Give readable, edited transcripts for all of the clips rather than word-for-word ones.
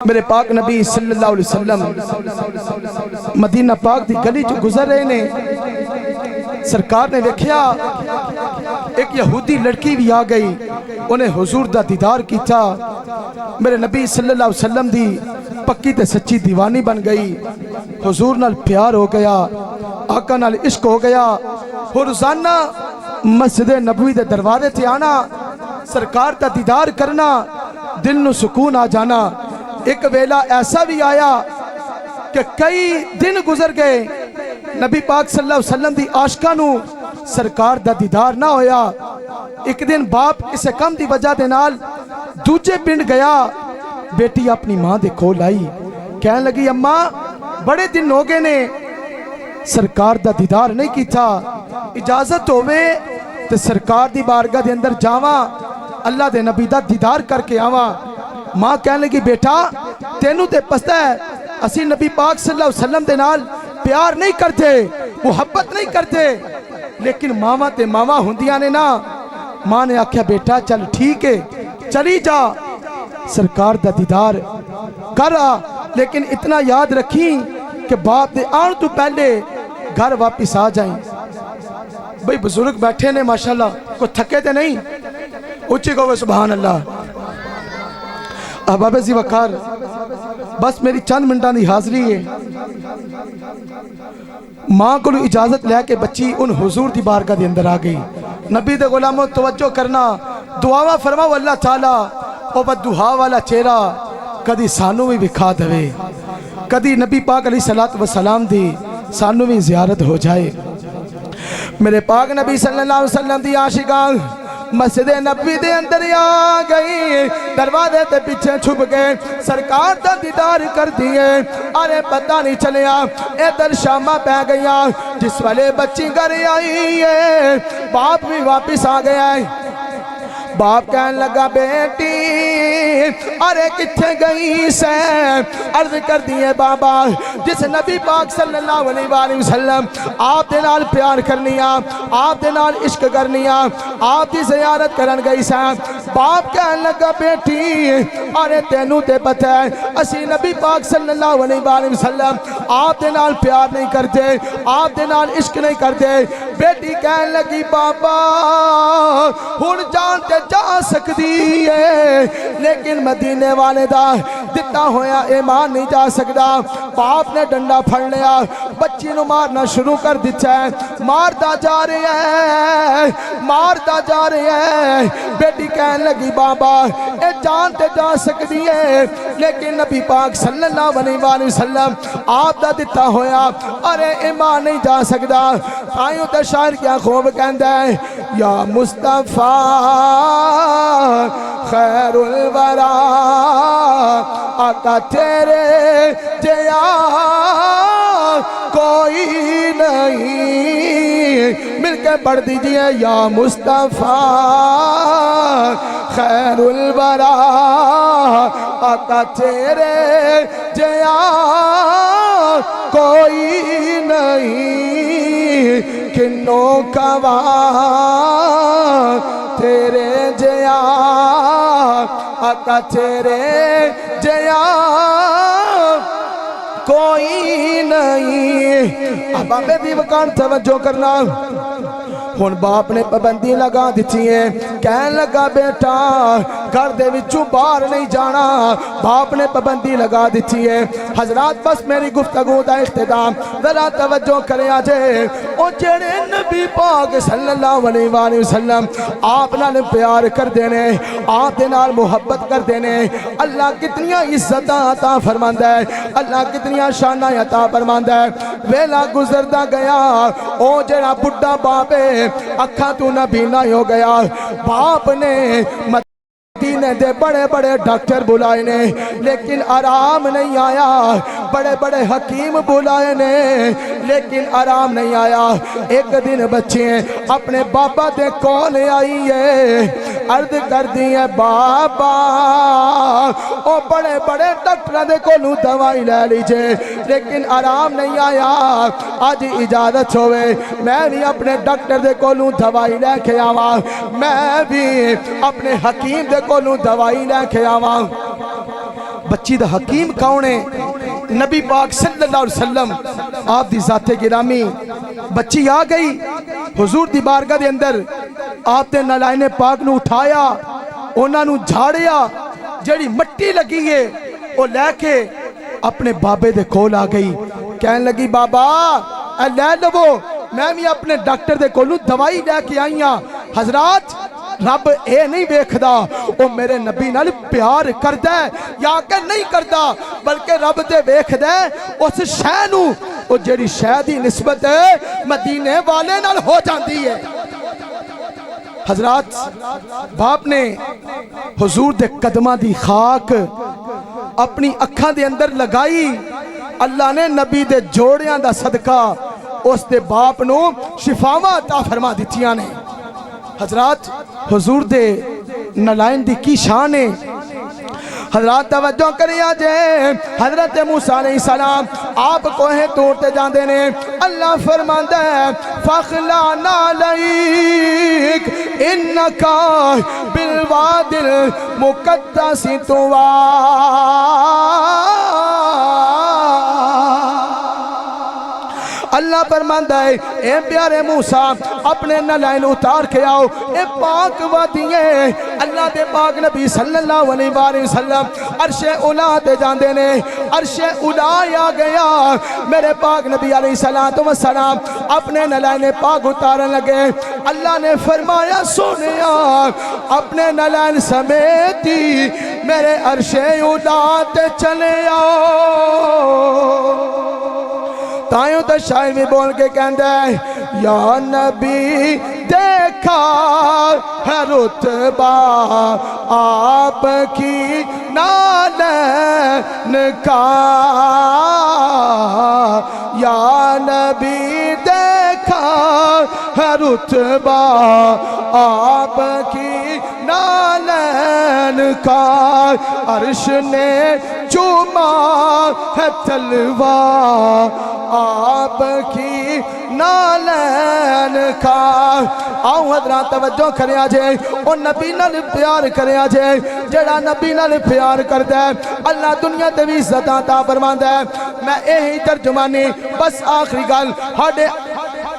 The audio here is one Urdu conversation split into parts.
میرے پاک نبی صلی اللہ علیہ وسلم مدینہ پاک دی گلی جو گزر رہے نے، سرکار نے دیکھیا ایک یہودی لڑکی بھی آ گئی، انہیں حضور دا دیدار کیتا، میرے نبی صلی اللہ علیہ وسلم دی پکی تے سچی دیوانی بن گئی، حضور نال پیار ہو گیا، آقا نال عشق ہو گیا، اور روزانہ مسجد نبوی دے دروازے تے آنا، سرکار دا دیدار کرنا، دل نو سکون آ جانا۔ ایک ویلا ایسا بھی آیا کہ کئی دن گزر گئے، نبی پاک صلی اللہ علیہ وسلم دی عاشقاں نو سرکار دا دیدار نہ ہویا۔ ایک دن باپ اسے کم دی وجہ دے نال دوجے پنڈ گیا، بیٹی اپنی ماں دے کھول آئی، کہنے لگی اماں بڑے دن ہو گئے نے سرکار دا دیدار نہیں کی تھا، اجازت ہوئے تے سرکار دی بارگاہ دے اندر جاواں، اللہ دے نبی دا دیدار کر کے آواں۔ ماں کہنے لگی بیٹا تینوں تے پتہ ہے اسی نبی پاک صلی اللہ علیہ وسلم دے نال پیار نہیں کرتے، محبت نہیں کرتے، لیکن ماما تے ماما ہوندیاں نے نا۔ ماں نے آکھیا بیٹا چل ٹھیک ہے چلی جا، سرکار دا دیدار کر آ، لیکن اتنا یاد رکھیں کہ باپ دے آن تو پہلے گھر واپس آ جائیں۔ بھئی بزرگ بیٹھے نے ماشاءاللہ، کوئی تھکے تے نہیں، اچھی کہو سبحان اللہ۔ احباب ذی وقار، بس میری چند منٹاں دی حاضری ہے۔ ماں کو اجازت لے کے بچی ان حضور دی بارگاہ دے اندر آ گئی۔ نبی دے غلاموں توجہ کرنا، دعاواں فرماؤ اللہ تعالیٰ او بددعا والا چہرہ کدی سانو بھی بکھا دوے، کدی نبی پاک علیہ السلام دی سانو بھی زیارت ہو جائے۔ میرے پاک نبی صلی اللہ علیہ وسلم دی عاشقاں مسجد نبوی دے اندر آ گئی، دروازے تے پیچھے چھپ گئے، سرکار دا دیدار کر دیئے۔ ارے پتہ نہیں چلیا ادھر شامہ پہ گیا، جس والے بچی گھر آئی ہے، باپ بھی واپس آ گیا ہے۔ باپ کہنے لگا بیٹی ارے کتھے گئی سے؟ عرض کر دیئے بابا جس نبی پاک صلی اللہ علیہ وآلہ وسلم آپ دے نال پیار کرنیا، آپ دے نال عشق کرنیا، آپ دی زیارت کرن گئی سے۔ باپ کہنے لگا بیٹی ارے تینوں تے پتہ ہے اسی نبی پاک صلی اللہ علیہ وآلہ وسلم آپ دے نال پیار نہیں کرتے، آپ دے نال عشق نہیں کرتے۔ بیٹی کہنے لگی بابا ہن جانتے جا سکتی ہے، لیکن مدینے والے دا دتا ہویا ایمان نہیں جا سکتا۔ باپ نے ڈنڈا پھڑ لیا، بچی نو مارنا شروع کر دیتا ہے، مارتا جا رہے ہیں، مارتا جا رہے ہیں۔ بیٹی کہنے لگی بابا اے جانتے جا سکتی ہے، لیکن نبی پاک صلی اللہ علیہ وآلہ وسلم آپ دا دتا ہویا ارے ایمان نہیں جا سکتا۔ آئیوں تے شاعر کیا خوب کہندہ ہے، یا مصطفیٰ خیر الورا آقا تیرے جیا کوئی نہیں، مل کے پڑھ دیجئے یا مصطفیٰ خیر الورا آقا تیرے جیا کوئی نہیں، کنوں کوا تیرے جیا آقا تیرے جیا کوئی نہیں۔ اب آپ بھی وقار توجہ کرنا، ہن باپ نے پابندی لگا دیتی ہے، کہنے لگا بیٹا گھر دے وچوں باہر نہیں جانا، باپ نے پابندی لگا دیتی ہے۔ حضرات بس میری گفتگو دا اختتام ذرا توجہ کریں آجے، او جڑے نبی پاک صلی اللہ علیہ وآلہ وسلم آپ نال پیار کر دینے، آپ دے نال محبت کر دینے، اللہ کتنیاں عزتاں عطا فرماندا ہے، اللہ کتنیاں شاناں عطا فرماندا ہے۔ ویلا گزردا گیا، او جڑا بڈھا باپ ہے اکھاں تو نہ بینا ہو گیا، باپ نے مدینے دے بڑے بڑے ڈاکٹر بلائے نے لیکن آرام نہیں آیا، بڑے بڑے حکیم بلائے نے لیکن آرام نہیں آیا۔ ایک دن بچے اپنے بابا دے کول آئی ہے، عرض کر دی ہے بابا او بڑے بڑے ڈاکٹر دے کولوں دوائی لے لیجے لیکن آرام نہیں آیا، آج اجازت ہوئے میں بھی اپنے ڈاکٹر دے کولوں دوائی لے کے آواں، میں بھی اپنے حکیم دے کولوں دوائی لے کے آواں۔ بچی دا حکیم کون ہے؟ نبی پاک صلی اللہ علیہ وسلم آپ دی ذات گرامی بچی آ گئی حضور دی بارگاہ دے اندر آپ نے نالائن پاک نو اٹھایا انہاں نو جھاڑیا جڑی مٹی لگی ہے وہ لے کے اپنے بابے دے کول آ گئی کہنے لگی بابا اے لے لو میں بھی اپنے ڈاکٹر دے کولوں دوائی لے کے آئی ہاں حضرات رب اے نہیں ویکھدا او میرے نبی نال پیار کردا ہے یا کہ نہیں کردا بلکہ رب تے ویکھدا ہے اس شے نو او جڑی شے دی نسبت مدینے والے نال ہو جاندی ہے حضرات باپ نے حضور دے قدماں دی خاک اپنی اکھاں دے اندر لگائی اللہ نے نبی دے جوڑیاں دا صدقہ اس دے باپ نو شفاواں عطا فرما دتیاں نے حضرات حضور دے نالائن دی کی شان ہے حضرات توجہ کریا جے حضرت موسیٰ علیہ السلام آپ کوہ طور تے جاندے نے اللہ فرماندا ہے فَخْلَعْنَا عَلَيْكَ إِنَّكَ بِالْوَادِ الْمُقَدَّسِ طُوًى اللہ فرماندا ہے اے پیارے موسیٰ اپنے نالائن اتار کے آؤ اے پاک وادی ہے اللہ دے پاک نبی صلی اللہ علیہ وآلہ وسلم عرش اولا تے جاندے نے عرش اولا آ گیا میرے پاک نبی علیہ السلام اپنے نالائن پاک اتارن لگے اللہ نے فرمایا سنیا اپنے نالائن سمیتی میرے عرش اولا تے چلے آؤ تائیوں تو شاعر بھی بول کے کہندے یا نبی دیکھا ہے رتبہ آپ کی نالین کا یا نبی دیکھا ہے رتبہ آپ کی نالین کا عرش نے چوما ہے تلوہ آپ کی نالین کا آؤ حضرات توجہ کرے آجے اور نبی نال پیار کرے آجے جڑا نبی نال پیار کردہ ہے اللہ دنیا تے بھی عزت عطا فرماندا ہے میں یہی ترجمانی بس آخری گل ہاڈے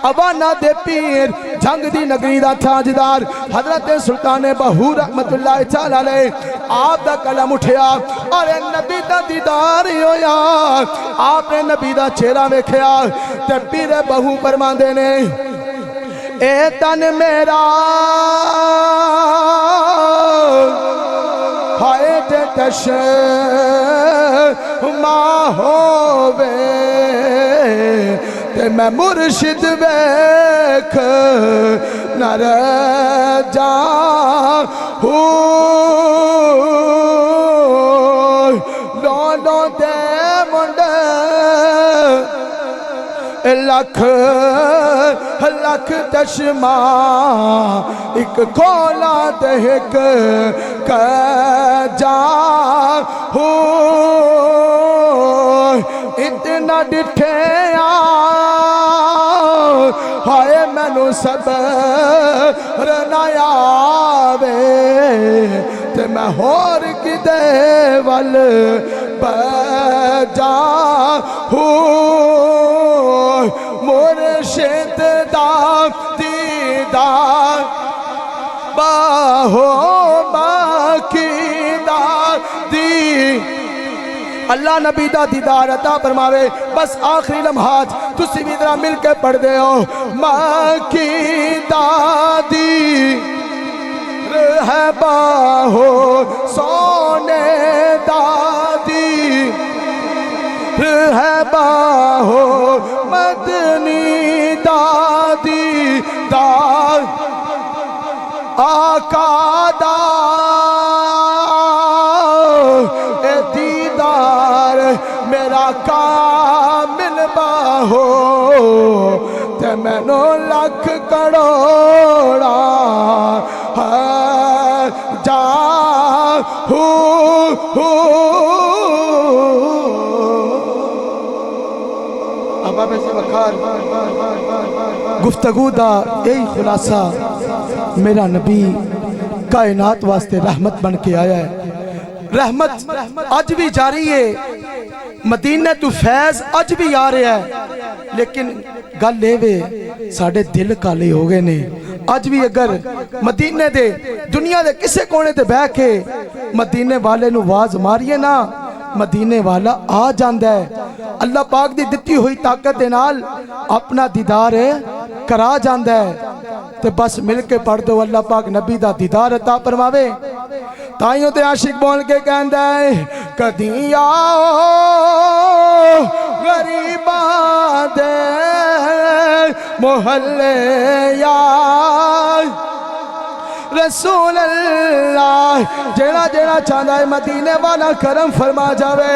ابانا دے پیر جنگ دی نگری دا تاجدار حضرت سلطان بہو رحمت اللہ تعالی علیہ آپ دا قلم اٹھیا اور نبی دا دیدار ہویا آپ نے نبی دا چہرہ ویکھیا تے پیر بہو فرماندے نے اے تن میرا ہائے تے تش ماں ہووے تے میں مرشد ویکھ نہ رہ جا لو دے منڈے لکھ لکھ چشمہ ایک کھولا تے ایک جا اتنا ڈٹھے ہائے مینو صبر نہ آوے تے میں ہور کدے ول بجا مرشد دا دیدار باہو باقی دا دی اللہ نبی دا دیدار عطا فرماوے بس آخری لمحات تسی بھی ذرا مل کے پڑھ دے ہو ماں کی دادی ہے باہو سونے دادی ہے باہو مدنی دادی داد آقا دا اے دیدار میرا کامل باہو تے میں نو لکھ کروڑا جا گفتگو دا یہی خلاصہ میرا نبی کائنات واسطے رحمت بن کے آیا ہے رحمت اج بھی جاری ہے، مدینے تو فیض اج بھی آ رہا ہے، لیکن گل یہ وے ساڈے دل کالے ہو گئے نے۔ اج بھی اگر مدینے دے دنیا دے کسے کونے تے بیٹھ کے مدینے والے نو آواز ماریے نا، مدینے والا آ جاندا ہے۔ اللہ پاک دی دتی ہوئی طاقت دے نال اپنا دیدار کرا جاندا ہے۔ تے بس مل کے پڑھ دو اللہ پاک نبی دا دیدار عطا فرماوے۔ تائیوں تے عاشق بول کے کہندا ہے کدی آؤ غریباں دے محلے یا رسول اللہ، جیڑا جیڑا چاہتا ہے مدینے والا کرم فرما جاوے،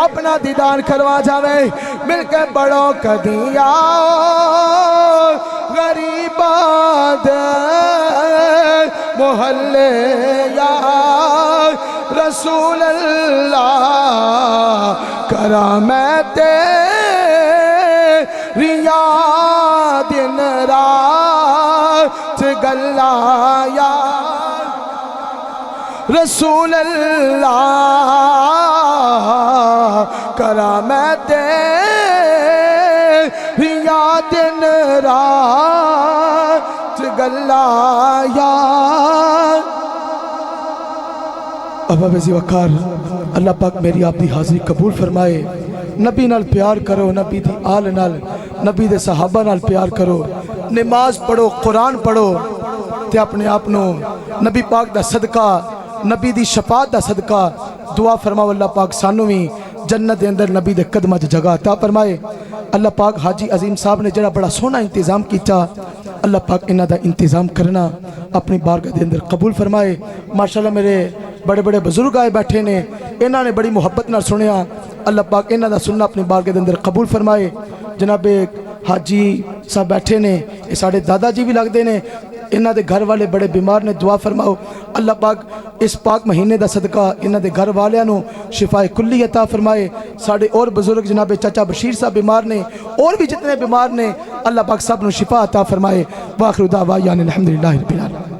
اپنا دیدار کروا جاوے، مل کے پڑھو کدی آؤ غریباں دے محلے یا رسول اللہ، کرامت یاد دن رات گلا یا رسول اللہ، کرامت یاد دن رات گلا یا ابا بزی وقار۔ اللہ پاک میری آپ دی حاضری قبول فرمائے۔ نبی نال پیار کرو، نبی دی آل نال، نبی دے صحابہ نال پیار کرو، نماز پڑھو، قرآن پڑھو، تے اپنے آپنو نبی پاک دا صدقہ، نبی دی شفاعت دا صدقہ دعا فرماؤ اللہ پاک سانو بھی جنت دے اندر نبی دے قدمہ جگہ عطا فرمائے۔ اللہ پاک حاجی عظیم صاحب نے جڑا بڑا سونا انتظام کیتا، اللہ پاک انہاں دا انتظام کرنا اپنی بارگاہ دے اندر قبول فرمائے۔ ماشاءاللہ میرے بڑے بڑے بزرگ آئے بیٹھے نے، انہاں نے بڑی محبت نہ سنیا، اللہ پاک انہاں دا سننا اپنی بارگاہ دے اندر قبول فرمائے۔ جناب حاجی صاحب بیٹھے نے، یہ ساڑھے دادا جی بھی لگ دے نے، انہاں دے گھر والے بڑے بیمار نے، دعا فرماؤ اللہ پاک اس پاک مہینے دا صدقہ انہاں دے گھر والیاں نو شفا کلی عطا فرمائے۔ ساڑھے اور بزرگ جناب چاچا بشیر صاحب بیمار نے، اور بھی جتنے بیمار نے، اللہ پاک سب نو شفا عطا فرمائے۔ وآخر دعوانا الحمدللہ رب العالمین۔